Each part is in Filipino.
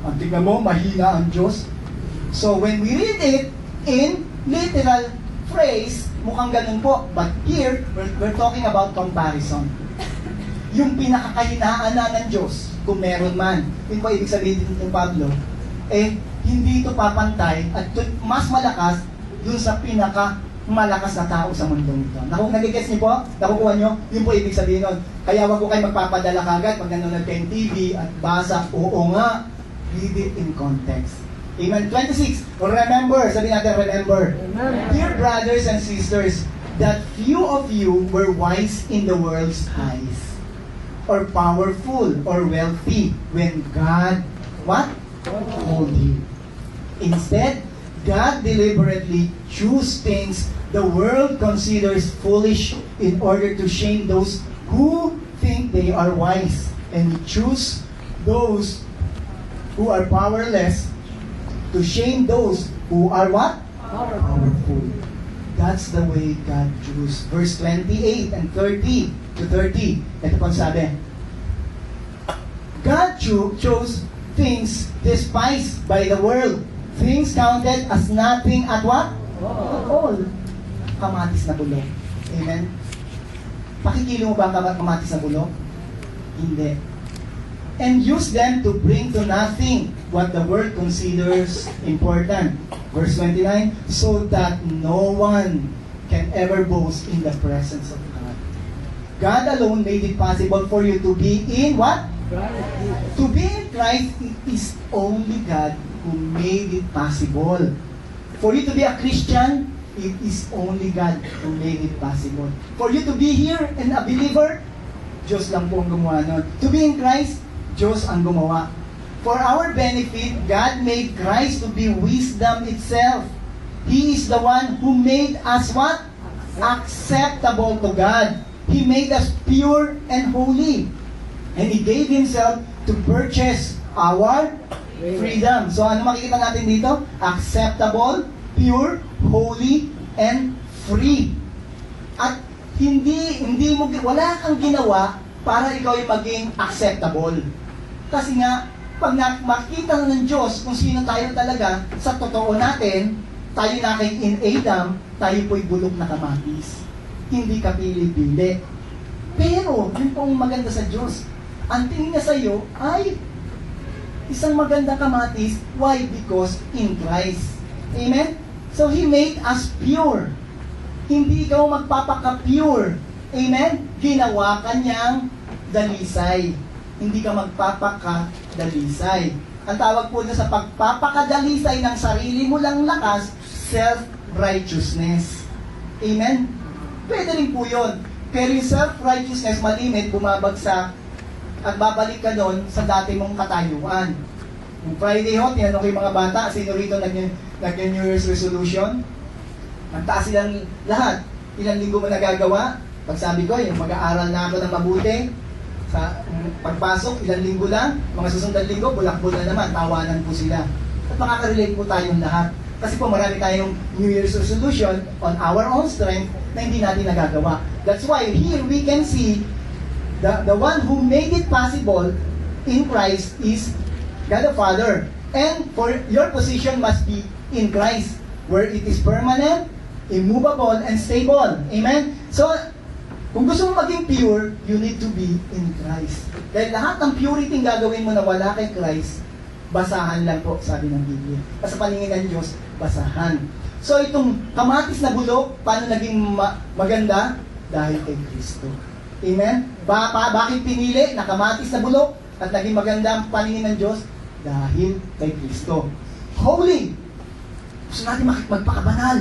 Ang tingnan mo, mahina ang Diyos. So when we read it in literal phrase, mukhang ganun po. But here, we're talking about comparison. Yung pinakakahinaan na ng Diyos, kung meron man, yun po ibig sabihin ng Pablo, hindi ito papantay at mas malakas dun sa malakas na tao sa mundo nito. Nagigets niyo po? Nakukuha niyo? Yun po ibig sabihin nun. Kaya wag ko kayo magpapadala kagad pag nanonood kayong TV at basa, oo nga, read it in context. Amen. 26. Remember, sabi natin remember. Amen. Dear brothers and sisters, that few of you were wise in the world's eyes, or powerful, or wealthy, when God, what? Called you. Instead, God deliberately chose things the world considers foolish in order to shame those who think they are wise, and choose those who are powerless to shame those who are what? Powerful. That's the way God chose. Verse 28 and 30 to 30. Ito pang sabi. God chose things despised by the world, things counted as nothing at what? All. Kamatis na bulok. Amen? Pakikilo mo ba ang kamatis na bulok? Hindi. And use them to bring to nothing what the world considers important. Verse 29, so that no one can ever boast in the presence of God. God alone made it possible for you to be in what? To be in Christ, it is only God who made it possible. For you to be a Christian, it is only God who made it possible. For you to be here and a believer, Diyos lang po ang gumawa nun. To be in Christ, Diyos ang gumawa. For our benefit, God made Christ to be wisdom itself. He is the one who made us what? Acceptable to God. He made us pure and holy. And He gave Himself to purchase our freedom. So ano makikita natin dito? Acceptable, pure, holy, and free. At wala kang ginawa para ikaw ay maging acceptable. Kasi nga, pag makita ng Diyos kung sino tayo talaga, sa totoo natin, tayo na kay in Adam, tayo po'y bulok na kamatis. Hindi ka pili-pili. Pero, yun pong maganda sa Diyos. Ang tingin niya sa iyo ay isang magandang kamatis. Why? Because in Christ. Amen? So, He made us pure. Hindi ikaw magpapaka-pure. Amen? Ginawa ka niyang dalisay. Hindi ka magpapakadalisay. Ang tawag po na sa pagpapakadalisay ng sarili mo lang lakas, self-righteousness. Amen? Pwede rin po yun. Pero yung self-righteousness, malimit, bumabagsak, at babalik ka doon sa dati mong katayuan. Yung Friday ho, tinanong ko yung mga bata, sino rito nag-New Year's resolution? Nagtaas silang lahat. Ilang linggo mo nagagawa? Pag sabi ko, yung mag-aaral na ako ng mabuti, sa pagpasok, ilang linggo lang, mga susunod linggo, bulak-bul na naman, tawanan po sila. At makaka-relate po tayong lahat. Kasi po marami tayong New Year's resolution on our own strength na hindi natin nagagawa. That's why here we can see the one who made it possible in Christ is God the Father. And for your position must be in Christ, where it is permanent, immovable, and stable. Amen? So, kung gusto mo maging pure, you need to be in Christ. Dahil lahat ng purity gagawin mo na wala kay Christ, basahan lang po, sabi ng Biblia. Sa paningin ng Diyos, basahan. So, itong kamatis na bulok, paano naging maganda? Dahil kay Kristo. Amen? Bakit pinili na kamatis na bulok at naging maganda ang paningin ng Diyos? Dahil kay Kristo. Holy! Gusto natin magpakabanal.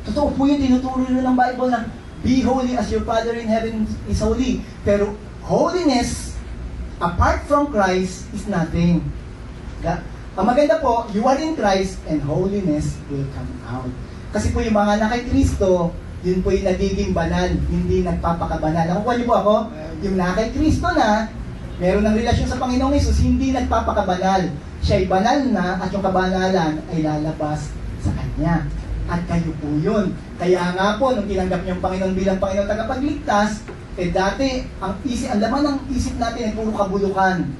Totoo po yun, tinuturo rin ng Bible na be holy as your Father in heaven is holy. Pero holiness, apart from Christ, is nothing. Ang maganda po, you are in Christ and holiness will come out. Kasi po yung mga na kay Kristo, yun po yung nagiging banal, hindi nagpapakabanal. Nakukuha niyo po ako? Yung na kay Kristo na, meron ng relasyon sa Panginoong Hesus, hindi nagpapakabanal. Siya'y banal na at yung kabanalan ay lalabas sa Kanya. At kayo po yun. Kaya nga po, nung tinanggap niyo ang Panginoon bilang Panginoon tagapagligtas, dati, ang laman ng isip natin ay puro kabulukan.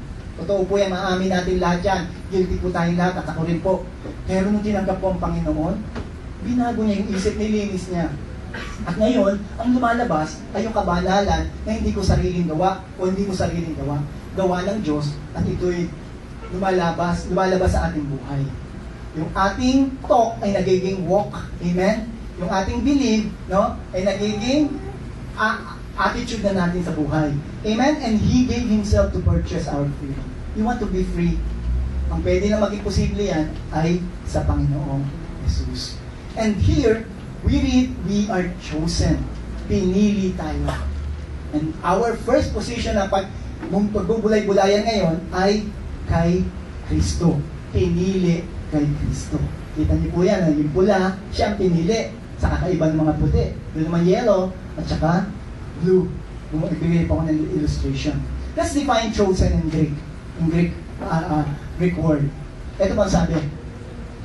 Totoo po yan, maamin natin lahat yan. Guilty po tayong lahat at ako rin po. Pero nung tinanggap po ang Panginoon, binago niya yung isip, nilinis niya. At ngayon, ang lumalabas ay yung kabanalan na hindi ko sariling gawa o hindi ko sariling gawa. Gawa ng Diyos at ito'y lumalabas sa ating buhay. Yung ating talk ay nagiging walk. Amen? Yung ating believe, no, ay nagiging attitude na natin sa buhay. Amen? And He gave Himself to purchase our freedom. You want to be free? Ang pwede na maging posible yan ay sa Panginoong Jesus. And here, we read, we are chosen. Pinili tayo. And our first position na pagbubulay-bulayan ngayon ay kay Kristo. Pinili kay Kristo. Kita niyo po yan, yung pula, siya ang pinili sa kakaiba ng mga puti. Doon naman yellow, at saka blue. Ibigay po ako ng illustration. Let's define chosen in Greek. In Greek word. Ito ba sabi?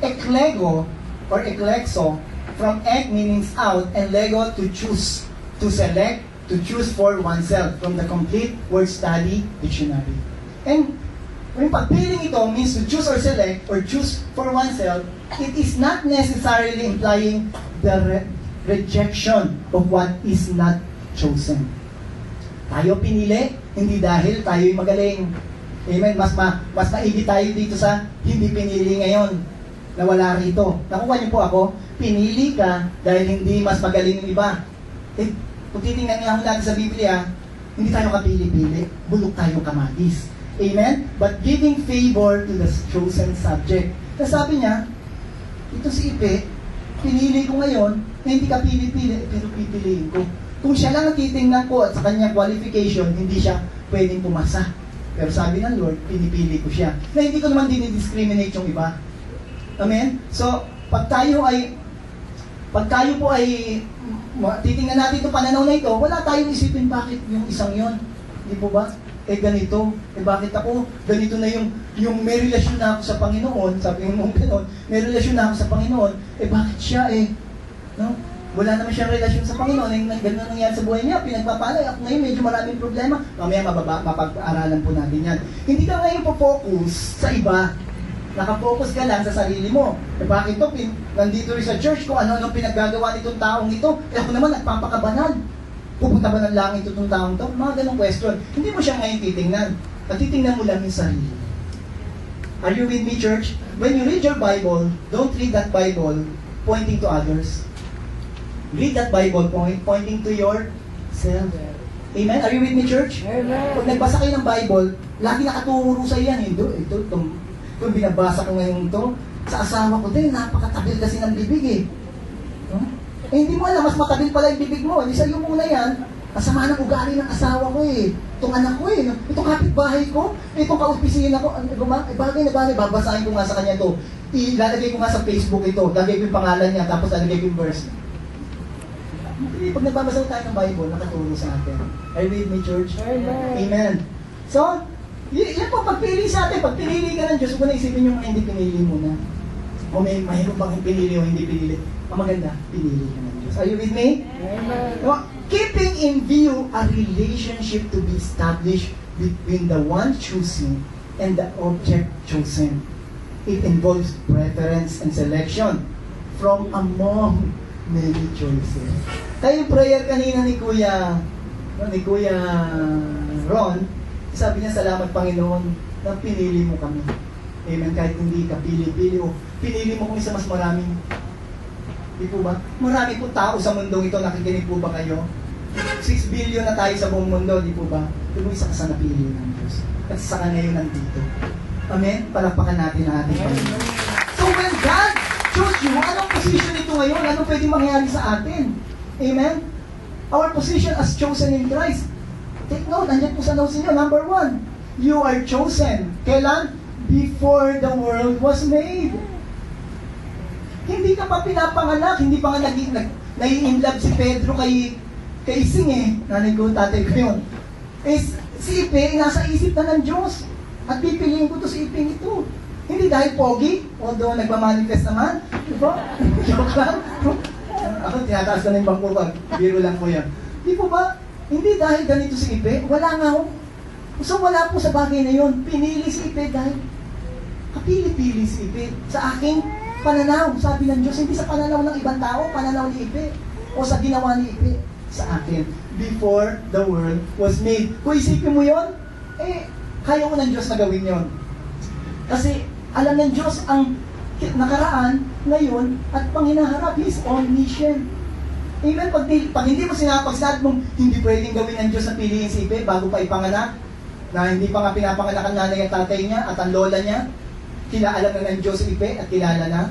Eklego or eklexo, from ek meaning out, and lego to choose, to select, to choose for oneself, from the complete word study dictionary. And yung pagpiling ito means to choose or select or choose for oneself, it is not necessarily implying the rejection of what is not chosen. Tayo pinili, hindi dahil tayo'y magaling. Amen? Mas maigi tayo dito sa hindi pinili ngayon na wala rito. Nakuha niyo po ako, pinili ka dahil hindi mas magaling yung iba. Eh, kung titingnan nga natin sa Biblia, hindi tayo kapili-pili, bulok tayo kamatis. Amen? But giving favor to the chosen subject. Kasi sabi niya, ito si Ipe, pinili ko ngayon, na hindi ka pili-pili, pero pipiliin ko. Kung siya lang natitingnan ko at sa kanyang qualification, hindi siya pwedeng pumasa. Pero sabi ng Lord, pinipili ko siya. Na hindi ko naman dinidiscriminate yung iba. Amen? So, pag tayo po ay titingnan natin itong pananaw na ito, wala tayong isipin bakit yung isang yon. Hindi po ba? Ganito. Bakit ako? Ganito na yung may relasyon na ako sa Panginoon, sabi mo gano'n, may relasyon na ako sa Panginoon, bakit siya no? Wala naman siyang relasyon sa Panginoon, ganun nangyari sa buhay niya, pinagpapalay, ako ngayon medyo maraming problema, mamaya mapag-aralan po natin yan. Hindi ka ngayon po-focus sa iba, nakafocus ka lang sa sarili mo. Bakit ito? Nandito rin sa church ko, ano pinaggagawa nitong taong ito? Ako naman, nagpapakabanal. Pupunta ba ng langit itong taong ito? Mga ganong question. Hindi mo siya ngayon titingnan. At titingnan mo lang yung sarili. Are you with me, church? When you read your Bible, don't read that Bible pointing to others. Read that Bible pointing to yourself. Amen? Are you with me, church? Amen. Pag nagbasa kayo ng Bible, lagi nakaturo sa yan. Kung binabasa ko ngayon ito, sa asawa ko din, napakatabil kasi ng bibig eh. Hindi mo alam, mas matabil pala yung bibig mo. Hindi sa'yo muna yan. Kasama ng ugali ng asawa ko eh. Itong anak ko eh. Itong kapitbahay ko. Itong kaopisina ko. Bagay na bagay. Babasahin ko nga sa kanya ito. Ilalagay ko nga sa Facebook ito. Lagay ko yung pangalan niya. Tapos lalagay ko yung verse. Pag nagbabasa tayo ng Bible, nakatulong sa atin. Are you with me, church? Amen. So, yan po, pagpili sa atin. Pag pinili ka ng Diyos, huwag na isipin yung hindi pinili mo na. O may mahirap bang pinili o hindi pinili. Ang maganda, pinili ka ng Diyos. Are you with me? Amen. No, keeping in view a relationship to be established between the one choosing and the object chosen. It involves preference and selection from among many choices. Kaya yung prayer kanina ni Kuya Ron, sabi niya, salamat Panginoon na pinili mo kami. Amen. Kahit hindi ka pili-pili o pinili mo kami sa mas maraming. Di po ba? Marami po tao sa mundong ito, nakikinig po ba kayo? 6 billion na tayo sa buong mundo, di po ba? Di po isa ka sa napili ng Diyos. At saka ngayon nandito. Amen? Palakpakan natin ang ating Panginoon. So when God chose you, anong position ito ngayon? Anong pwede mangyari sa atin? Amen? Our position as chosen in Christ. Take note, nandiyan po sa notes niyo. Number 1, you are chosen. Kailan? Before the world was made. Hindi ka pa pinapanganak, hindi pa nga nai-inlove si Pedro kay Sing eh. Nanay ko, tatay ko yun. Si Ipe, nasa isip na ng Diyos. At pipiliin ko to si Ipe ito. Hindi dahil pogi, although nagmamanifest naman. Diba? Joke lang. Ako, tinataas ko na yung bangko ko. Biro lang po yan. Di po ba? Hindi dahil ganito si Ipe. Wala nga akong So wala po sa bagay na yun. Pinili si Ipe dahil kapili-pili si Ipe sa aking pananaw, sabi ng Diyos, hindi sa pananaw ng ibang tao, pananaw ni Ipe, o sa ginawa ni Ipe sa akin, before the world was made. Kung isipin mo yun, kaya mo ng Diyos na gawin yun. Kasi, alam ng Diyos ang nakaraan, ngayon, at panghinaharap, He is omniscient. Amen? Pag hindi mo sinabi mong hindi pwedeng gawin ng Diyos na piliin si Ipe bago pa ipanganak, na hindi pa nga pinapanganak ang nanay at tatay niya at ang lola niya, kilala na ng Diyos si Ipe at kilala na,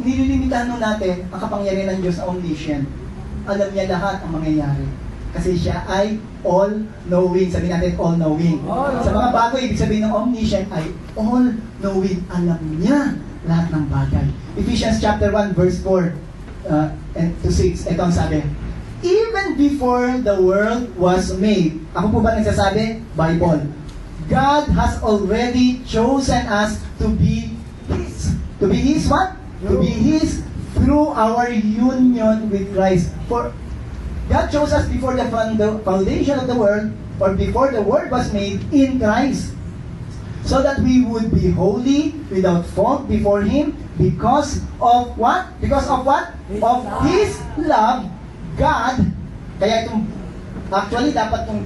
nililimitahan nun natin ang kapangyarihan ng Diyos na omniscient. Alam niya lahat ang mangyayari. Kasi siya ay all-knowing. Sabi natin, all-knowing. Sa mga bago, ibig sabihin ng omniscient ay all-knowing. Alam niya lahat ng bagay. Ephesians chapter 1, verse 4 and to 6. Ito ang sabi. Even before the world was made. Ako po ba nagsasabi? Bible. God has already chosen us to be His. To be His what? To be His through our union with Christ. For God chose us before the foundation of the world, or before the world was made in Christ, so that we would be holy, without fault before Him, because of what? Because of what? Of His love, God. Kaya itong, actually dapat itong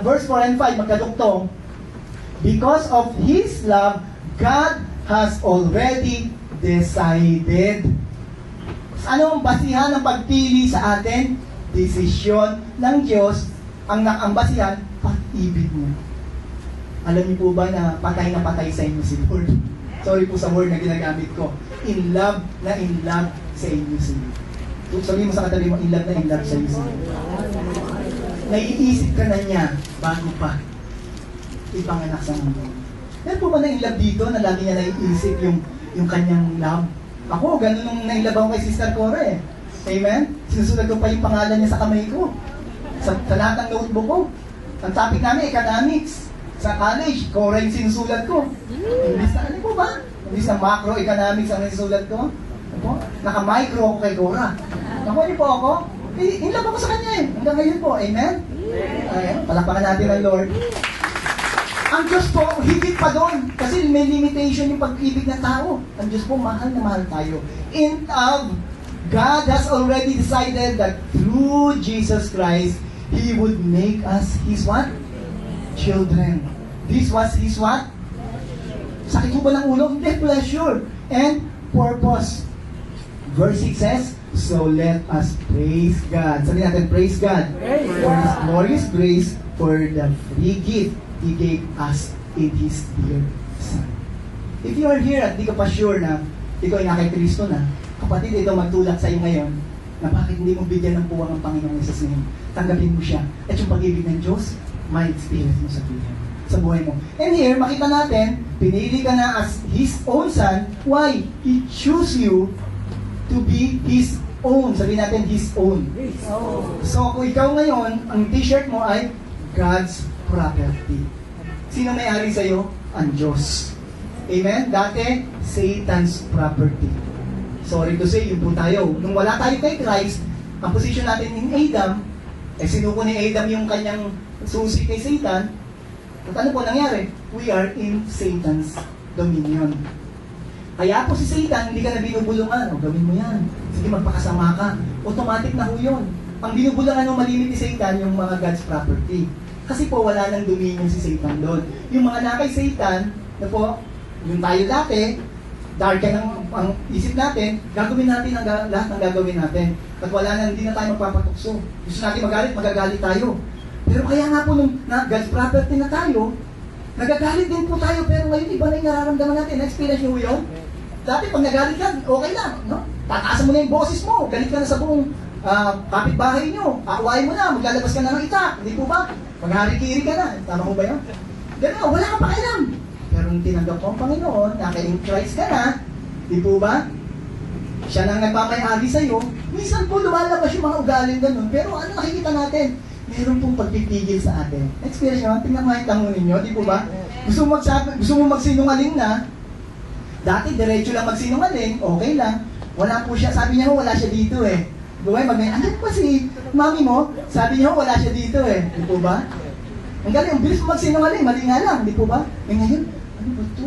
verse 4 and 5 magkaduktong. Because of His love, God has already decided. Ano ang basihan ng pagpili sa atin? Desisyon ng Diyos. Ang basihan, pag-ibig niya. Alam niyo po ba na patay sa inyo si Lord? Sorry po sa word na ginagamit ko. In love sa inyo si Lord. Sabihin mo sa katabi mo, in love sa inyo si Lord. Naiisip ka na niya bago pa ipanganak sa mundo. Yan po ba na in love dito na lagi niya naiisip yung kanyang love? Ako, ganun nung nailove ako kay Sister Cora eh. Amen? Sinusulat ko pa yung pangalan niya sa kamay ko. Sa lahat ng notebook ko. Ang topic namin, economics. Sa college, Cora yung sinusulat ko. Imbis na, ano po ba? Imbis na macroeconomics ang sinusulat ko. Ako, naka-micro ako kay Cora. Nakuha niyo po ako? In love ako sa kanya eh. Hanggang ngayon po. Amen? Ayan, palakpakan natin ang Lord. Ang Diyos po, higit pa doon. Kasi may limitation yung pag-ibig ng tao. Ang Diyos po, mahal na mahal tayo. In love, God has already decided that through Jesus Christ, He would make us His what? Children. This was His what? Sakit mo ba ng ulo? Hindi, pleasure and purpose. Verse 6 says, so let us praise God. Sabi natin, praise God. For His glorious grace, for the free gift He gave us in His dear Son. If you are here at di ka pa sure na ikaw ay na kay Kristo na, kapatid, ito magtulak sa iyo ngayon na bakit hindi mo bigyan ng puwang ang Panginoong Jesus ngayon. Tanggapin mo siya. At yung pag-ibig ng Diyos, may experience mo sa buhay mo. And here, makita natin, pinili ka na as His own Son. Why? He chose you to be His own. Sabihin natin, His own. So, kung ikaw ngayon, ang t-shirt mo ay God's property. Sino may-ari sa'yo? Ang Diyos. Amen? Dati, Satan's property. Sorry to say, yun po tayo. Nung wala tayo kay Christ, ang position natin in Adam, sinuko ni Adam yung kanyang susi kay Satan. At ano po nangyari? We are in Satan's dominion. Kaya po si Satan, hindi ka na binubulungan. O, gawin mo yan. Sige, magpakasama ka. Automatic na ho yun. Ang binubulungan ng malimit ni Satan, yung mga God's property. Kasi po, wala nang dominion si Satan doon. Yung mga nakay Satan, na po, yung tayo dati, dark yan ang isip natin, gagawin natin lahat ng gagawin natin. At wala nang, hindi na tayo magpapatukso. Gusto natin magalit, magagalit tayo. Pero kaya nga po, nung God's property na tayo, nagagalit din po tayo, pero ngayon iba na yung nararamdaman natin. Na-experience nyo yun? Dati, pag nagalit ka, okay lang. No? Tataasan mo na yung boses mo, galit ka na sa buong kapitbahay nyo, aawain mo na, maglalabas ka na ng itak. Hindi po ba? Maghari-kiri ka na. Tama mo ba yun? Gano'n, wala kang pakialam. Pero nung tinanggap mo ang Panginoon, naka-in Christ ka na, di po ba? Siya nang nagpapay-ari sa'yo, minsan po lumalabas yung mga ugaling ganun. Pero ano nakikita natin? Meron pong pagpipigil sa atin. Experience nyo, tingnan mo yung tango ninyo, di po ba? Gusto mo magsinungaling na, dati diretso lang magsinungaling, okay lang. Wala po siya, sabi niya wala siya dito eh. Buhay, ano pa si mami mo? Sabi niya wala siya dito eh. Di po ba? Ang galing, ang bilis mo magsinungaling, mali nga lang, di po ba? Eh ngayon, ano ba ito?